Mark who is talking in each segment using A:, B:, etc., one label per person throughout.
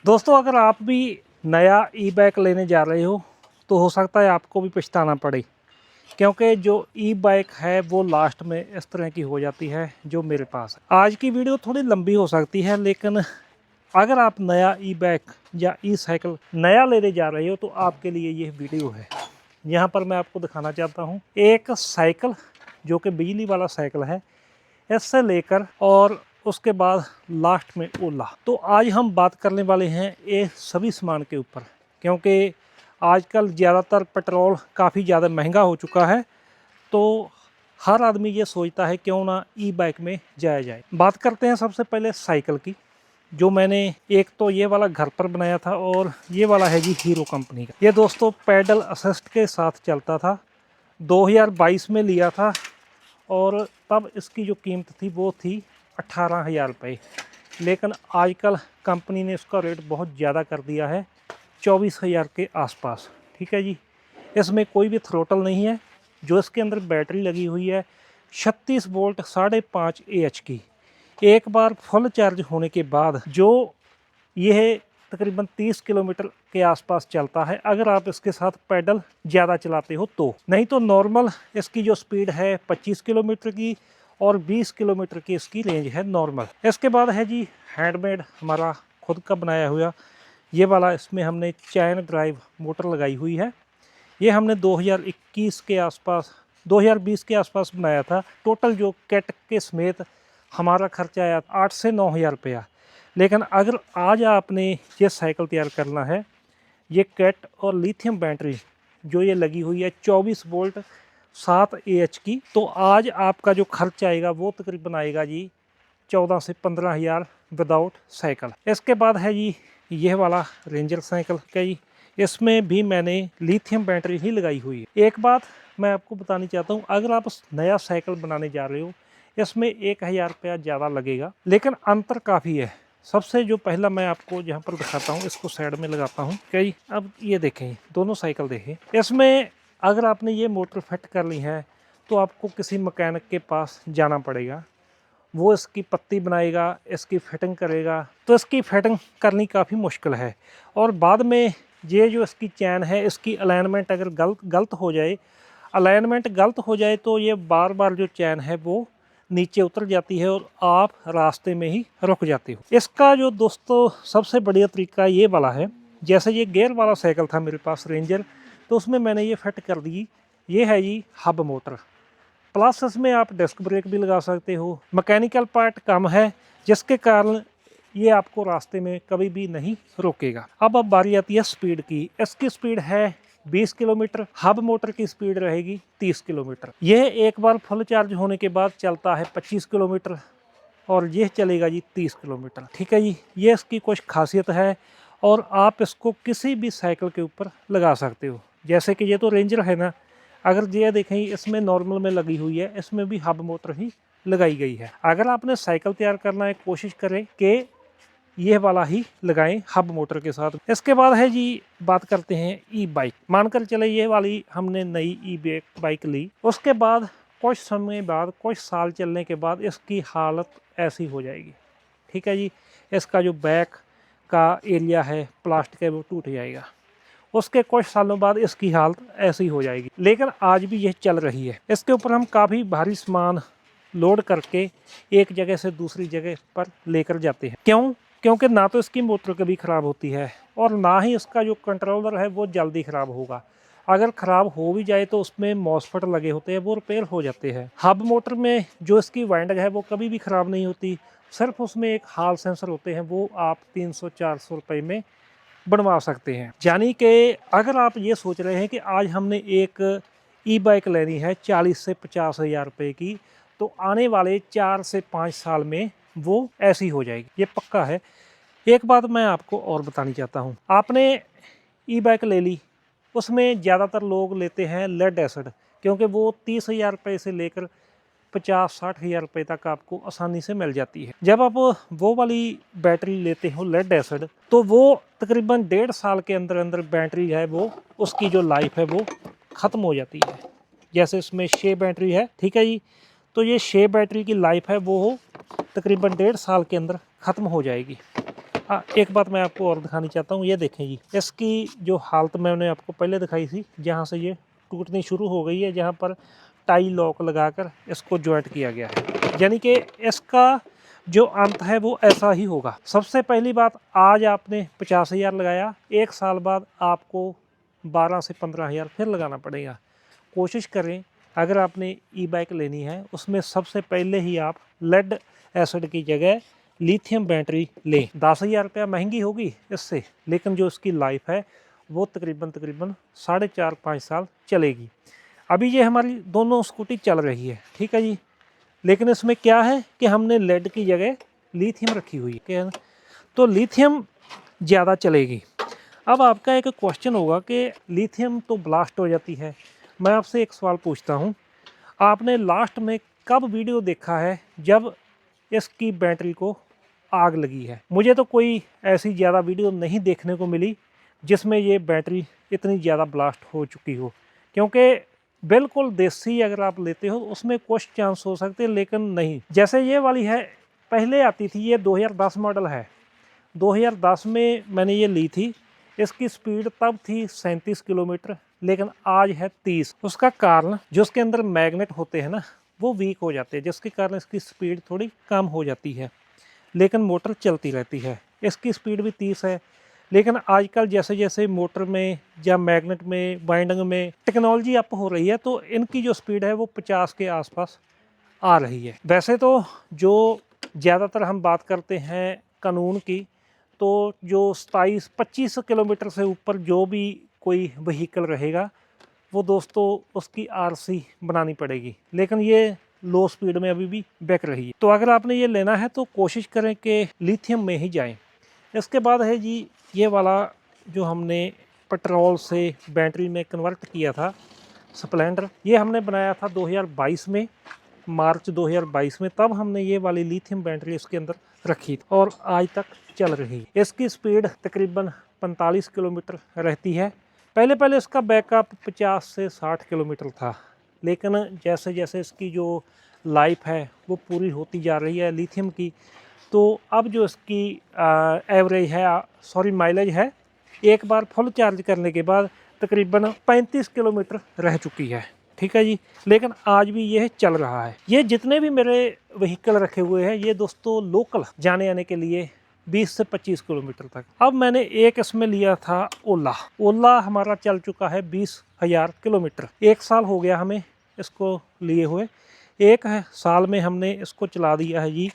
A: दोस्तों, अगर आप भी नया ई बाइक लेने जा रहे हो तो हो सकता है आपको भी पछताना पड़े, क्योंकि जो ई बाइक है वो लास्ट में इस तरह की हो जाती है जो मेरे पास है। आज की वीडियो थोड़ी लंबी हो सकती है, लेकिन अगर आप नया ई बाइक या ई साइकिल नया लेने जा रहे हो तो आपके लिए ये वीडियो है। यहाँ पर मैं आपको दिखाना चाहता हूँ एक साइकिल जो कि बिजली वाला साइकिल है, इससे लेकर और उसके बाद लास्ट में ओला। तो आज हम बात करने वाले हैं ये सभी सामान के ऊपर, क्योंकि आजकल ज़्यादातर पेट्रोल काफ़ी ज़्यादा महंगा हो चुका है, तो हर आदमी ये सोचता है क्यों ना ई बाइक में जाया जाए। बात करते हैं सबसे पहले साइकिल की, जो मैंने एक तो ये वाला घर पर बनाया था और ये वाला है जी हीरो कंपनी का। ये दोस्तों पैडल असिस्ट के साथ चलता था, 2022 में लिया था और तब इसकी जो कीमत थी वो थी 18,000 रुपये। लेकिन आजकल कंपनी ने इसका रेट बहुत ज़्यादा कर दिया है, 24,000 के आसपास। ठीक है जी। इसमें कोई भी थ्रोटल नहीं है। जो इसके अंदर बैटरी लगी हुई है 36 वोल्ट 5.5 AH की। एक बार फुल चार्ज होने के बाद जो यह तकरीबन 30 किलोमीटर के आसपास चलता है, अगर आप इसके साथ पैडल ज़्यादा चलाते हो तो। नहीं तो नॉर्मल इसकी जो स्पीड है 25 किलोमीटर की और 20 किलोमीटर की इसकी रेंज है नॉर्मल। इसके बाद है जी हैंडमेड, हमारा खुद का बनाया हुआ ये वाला। इसमें हमने चैन ड्राइव मोटर लगाई हुई है। ये हमने 2021 के आसपास 2020 के आसपास बनाया था। टोटल जो किट के समेत हमारा खर्चा आया 8 से 9,000 रुपया। लेकिन अगर आज आपने ये साइकिल तैयार करना है, ये किट और लिथियम बैटरी जो ये लगी हुई है 24 वोल्ट 7 AH की, तो आज आपका जो खर्च आएगा वो तकरीबन आएगा जी 14 से 15,000 विदाउट साइकिल। इसके बाद है जी यह वाला रेंजर साइकिल का जी, इसमें भी मैंने लिथियम बैटरी ही लगाई हुई है। एक बात मैं आपको बतानी चाहता हूँ, अगर आप नया साइकिल बनाने जा रहे हो इसमें 1,000 रुपया ज़्यादा लगेगा, लेकिन अंतर काफ़ी है। सबसे जो पहला मैं आपको यहाँ पर दिखाता हूँ, इसको साइड में लगाता हूँ। कई अब ये देखें, दोनों साइकिल देखें। इसमें अगर आपने ये मोटर फिट कर ली है तो आपको किसी मैकेनिक के पास जाना पड़ेगा, वो इसकी पत्ती बनाएगा, इसकी फिटिंग करेगा। तो इसकी फिटिंग करनी काफ़ी मुश्किल है। और बाद में ये जो इसकी चैन है, इसकी अलाइनमेंट अगर गलत हो जाए, अलाइनमेंट गलत हो जाए तो ये बार बार जो चैन है वो नीचे उतर जाती है और आप रास्ते में ही रुक जाते हो। इसका जो दोस्तों सबसे बढ़िया तरीका ये वाला है। जैसे ये गियर वाला साइकिल था मेरे पास रेंजर, तो उसमें मैंने ये फिट कर दी। ये है जी हब मोटर, प्लस इसमें आप डिस्क ब्रेक भी लगा सकते हो। मैकेनिकल पार्ट कम है, जिसके कारण ये आपको रास्ते में कभी भी नहीं रोकेगा। अब बारी आती है स्पीड की। इसकी स्पीड है 20 किलोमीटर, हब मोटर की स्पीड रहेगी 30 किलोमीटर। यह एक बार फुल चार्ज होने के बाद चलता है 25 किलोमीटर और यह चलेगा जी 30 किलोमीटर। ठीक है जी, ये इसकी कुछ खासियत है और आप इसको किसी भी साइकिल के ऊपर लगा सकते हो। जैसे कि ये तो रेंजर है ना, अगर ये देखें इसमें नॉर्मल में लगी हुई है, इसमें भी हब मोटर ही लगाई गई है। अगर आपने साइकिल तैयार करना है, कोशिश करें कि यह वाला ही लगाएं हब मोटर के साथ। इसके बाद है जी बात करते हैं ई बाइक। मानकर चले ये वाली हमने नई ई बाइक ली, उसके बाद कुछ समय बाद, कुछ साल चलने के बाद इसकी हालत ऐसी हो जाएगी। ठीक है जी, इसका जो बैक का एरिया है प्लास्टिक है वो टूट जाएगा। उसके कुछ सालों बाद इसकी हालत ऐसी हो जाएगी, लेकिन आज भी यह चल रही है। इसके ऊपर हम काफ़ी भारी सामान लोड करके एक जगह से दूसरी जगह पर लेकर जाते हैं। क्यों? क्योंकि ना तो इसकी मोटर कभी ख़राब होती है और ना ही इसका जो कंट्रोलर है वो जल्दी ख़राब होगा। अगर ख़राब हो भी जाए तो उसमें मॉसफेट लगे होते हैं, वो रिपेयर हो जाते हैं। हब मोटर में जो इसकी वाइंडिंग है वो कभी भी ख़राब नहीं होती। सिर्फ उसमें एक हॉल सेंसर होते हैं, वो आप 300-400 रुपये में बनवा सकते हैं। यानी कि अगर आप ये सोच रहे हैं कि आज हमने एक ई बाइक लेनी है 40 से 50,000 रुपये की, तो आने वाले 4 से 5 साल में वो ऐसी हो जाएगी, ये पक्का है। एक बात मैं आपको और बतानी चाहता हूँ, आपने ई बाइक ले ली, उसमें ज़्यादातर लोग लेते हैं लेड एसिड, क्योंकि वो 30,000 रुपये से लेकर 50-60,000 रुपये तक आपको आसानी से मिल जाती है। जब आप वो वाली बैटरी लेते हो लेड एसिड, तो वो तकरीबन 1.5 साल के अंदर अंदर बैटरी है वो, उसकी जो लाइफ है वो ख़त्म हो जाती है। जैसे इसमें 6 बैटरी है, ठीक है जी, तो ये 6 बैटरी की लाइफ है वो तकरीबन 1.5 साल के अंदर ख़त्म हो जाएगी। एक बात मैं आपको और दिखानी चाहता हूँ, ये देखें जी, इसकी जो हालत मैंने आपको पहले दिखाई थी, जहाँ से ये टूटनी शुरू हो गई है, जहाँ पर टाई लॉक लगाकर इसको जॉइंट किया गया है, यानी कि इसका जो अंत है वो ऐसा ही होगा। सबसे पहली बात, आज आपने 50,000 लगाया, 1 साल बाद आपको 12 से 15,000 फिर लगाना पड़ेगा। कोशिश करें अगर आपने ई बाइक लेनी है, उसमें सबसे पहले ही आप लेड एसिड की जगह लिथियम बैटरी लें। 10,000 रुपया महंगी होगी इससे, लेकिन जो इसकी लाइफ है वो तकरीबन 4.5-5 साल चलेगी। अभी ये हमारी दोनों स्कूटी चल रही है, ठीक है जी, लेकिन इसमें क्या है कि हमने लेड की जगह लिथियम रखी हुई है, तो लिथियम ज़्यादा चलेगी। अब आपका एक क्वेश्चन होगा कि लिथियम तो ब्लास्ट हो जाती है। मैं आपसे एक सवाल पूछता हूँ, आपने लास्ट में कब वीडियो देखा है जब इसकी बैटरी को आग लगी है? मुझे तो कोई ऐसी ज़्यादा वीडियो नहीं देखने को मिली जिसमें ये बैटरी इतनी ज़्यादा ब्लास्ट हो चुकी हो, क्योंकि बिल्कुल देसी अगर आप लेते हो उसमें कुछ चांस हो सकते हैं, लेकिन नहीं। जैसे ये वाली है, पहले आती थी, ये 2010 मॉडल है, 2010 में मैंने ये ली थी। इसकी स्पीड तब थी 37 किलोमीटर, लेकिन आज है 30। उसका कारण जो उसके अंदर मैग्नेट होते हैं ना, वो वीक हो जाते हैं, जिसके कारण इसकी स्पीड थोड़ी कम हो जाती है, लेकिन मोटर चलती रहती है। इसकी स्पीड भी 30 है, लेकिन आजकल जैसे जैसे मोटर में या मैग्नेट में वाइंडिंग में टेक्नोलॉजी अप हो रही है, तो इनकी जो स्पीड है वो 50 के आसपास आ रही है। वैसे तो जो ज़्यादातर हम बात करते हैं कानून की, तो जो 27-25 किलोमीटर से ऊपर जो भी कोई व्हीकल रहेगा, वो दोस्तों उसकी आरसी बनानी पड़ेगी, लेकिन ये लो स्पीड में अभी भी बिक रही है। तो अगर आपने ये लेना है तो कोशिश करें कि लिथियम में ही जाएं। इसके बाद है जी ये वाला जो हमने पेट्रोल से बैटरी में कन्वर्ट किया था, स्प्लेंडर, ये हमने बनाया था 2022 में, मार्च 2022 में। तब हमने ये वाली लिथियम बैटरी इसके अंदर रखी थी और आज तक चल रही है। इसकी स्पीड तकरीबन 45 किलोमीटर रहती है। पहले पहले इसका बैकअप 50 से 60 किलोमीटर था, लेकिन जैसे जैसे इसकी जो लाइफ है वो पूरी होती जा रही है लिथियम की, तो अब जो इसकी एवरेज है, सॉरी माइलेज है, एक बार फुल चार्ज करने के बाद तकरीबन 35 किलोमीटर रह चुकी है, ठीक है जी। लेकिन आज भी यह चल रहा है। ये जितने भी मेरे व्हीकल रखे हुए हैं, ये दोस्तों लोकल जाने आने के लिए 20 से 25 किलोमीटर तक। अब मैंने एक इसमें लिया था ओला हमारा चल चुका है 20,000 किलोमीटर। 1 साल हो गया हमें इसको लिए हुए। 1 साल में हमने इसको चला दिया है जी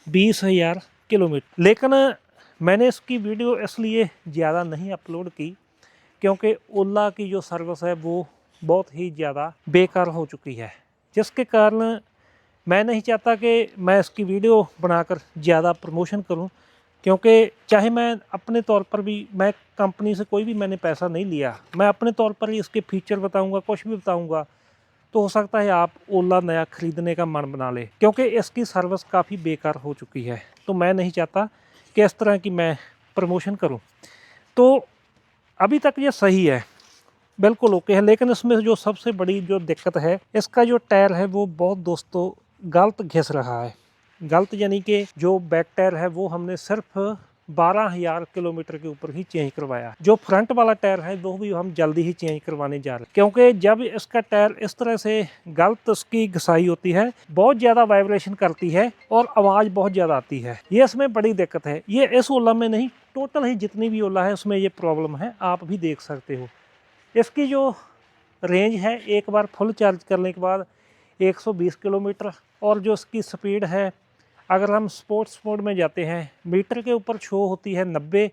A: 20,000 किलोमीटर। लेकिन मैंने इसकी वीडियो इसलिए ज़्यादा नहीं अपलोड की क्योंकि ओला की जो सर्विस है वो बहुत ही ज़्यादा बेकार हो चुकी है, जिसके कारण मैं नहीं चाहता कि मैं इसकी वीडियो बनाकर ज़्यादा प्रमोशन करूं, क्योंकि चाहे मैं अपने तौर पर भी, मैं कंपनी से कोई भी मैंने पैसा नहीं लिया, मैं अपने तौर पर ही इसके फीचर बताऊंगा, कुछ भी बताऊंगा, तो हो सकता है आप ओला नया ख़रीदने का मन बना ले, क्योंकि इसकी सर्विस काफ़ी बेकार हो चुकी है। तो मैं नहीं चाहता कि इस तरह की मैं प्रमोशन करूं। तो अभी तक ये सही है, बिल्कुल ओके है, लेकिन इसमें जो सबसे बड़ी जो दिक्कत है, इसका जो टायर है वो बहुत दोस्तों गलत घिस रहा है। गलत यानी कि जो बैक टायर है वो हमने सिर्फ 12,000 किलोमीटर के ऊपर ही चेंज करवाया। जो फ्रंट वाला टायर है वो भी हम जल्दी ही चेंज करवाने जा रहे हैं, क्योंकि जब इसका टायर इस तरह से गलत उसकी घिसाई होती है, बहुत ज़्यादा वाइब्रेशन करती है और आवाज़ बहुत ज़्यादा आती है। ये इसमें बड़ी दिक्कत है। ये इस ओला में नहीं, टोटल ही जितनी भी ओला है उसमें ये प्रॉब्लम है, आप भी देख सकते हो। इसकी जो रेंज है, एक बार फुल चार्ज करने के बाद 120 किलोमीटर, और जो इसकी स्पीड है, अगर हम स्पोर्ट्स मोड में जाते हैं, मीटर के ऊपर शो होती है 90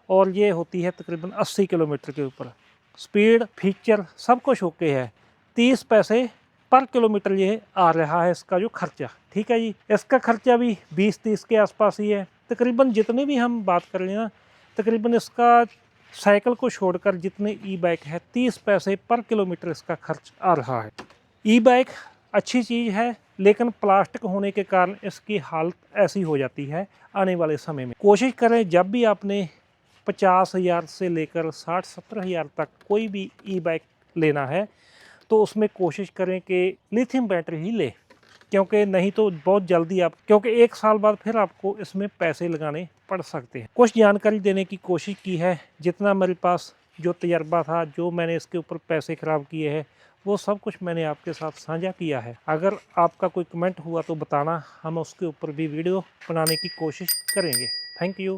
A: और ये होती है तकरीबन 80 किलोमीटर के ऊपर। स्पीड, फीचर सब कुछ ओके है। 30 पैसे पर किलोमीटर ये आ रहा है इसका जो खर्चा, ठीक है जी। इसका खर्चा भी 20-30 के आसपास ही है तकरीबन। जितने भी हम बात कर लें ना, तकरीबन इसका साइकिल को छोड़कर जितने ई बाइक है, 30 पैसे पर किलोमीटर इसका खर्च आ रहा है। ई बाइक अच्छी चीज़ है, लेकिन प्लास्टिक होने के कारण इसकी हालत ऐसी हो जाती है आने वाले समय में। कोशिश करें जब भी आपने 50,000 से लेकर 60-70,000 तक कोई भी ई बाइक लेना है, तो उसमें कोशिश करें कि लिथियम बैटरी ही ले, क्योंकि नहीं तो बहुत जल्दी आप, क्योंकि 1 साल बाद फिर आपको इसमें पैसे लगाने पड़ सकते हैं। कुछ जानकारी देने की कोशिश की है, जितना मेरे पास जो तजर्बा था, जो मैंने इसके ऊपर पैसे ख़राब किए हैं, वो सब कुछ मैंने आपके साथ साझा किया है। अगर आपका कोई कमेंट हुआ तो बताना, हम उसके ऊपर भी वीडियो बनाने की कोशिश करेंगे। Thank you.